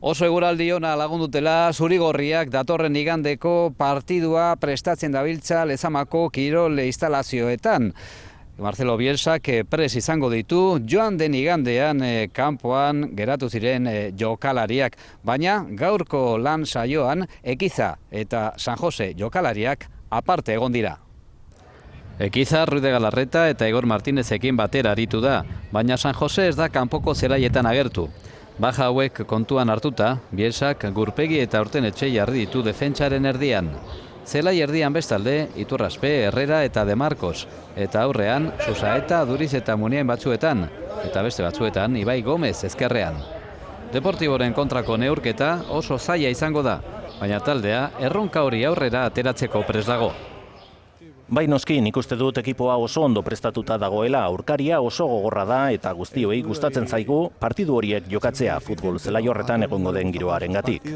Oso eguraldi ona lagundutela Zurigorriak datorren igandeko partidua prestatzen dabiltza Lezamako kirol instalazioetan. Marcelo Bielsak pres izango ditu joan den igandean kanpoan geratu ziren jokalariak, baina gaurko lan saioan Ekiza eta San Jose jokalariak aparte egon dira. Ekiza, Ruiz de Galarreta eta Igor Martinezekin batera aritu da, baina San Jose ez da kanpoko zelaietan agertu. Baja hauek kontuan hartuta, Bielsak Gurpegi eta Ortenetxe jarri ditu defentsaren erdian. Zelai erdian bestalde, Iturraspe, Herrera eta De Marcos, eta aurrean, Susaeta, Duriz eta Muniain batzuetan, eta beste batzuetan, Ibai Gomez ezkerrean. Deportiboren kontrako neurketa oso zaila izango da, baina taldea erronka hori aurrera ateratzeko prest dago. Bai noski, nik uste dut ekipoa oso ondo prestatuta dagoela, aurkaria oso gogorra da eta guztioi gustatzen zaigu partidu horiek jokatzea futbol zelai horretan egongo den giroarengatik.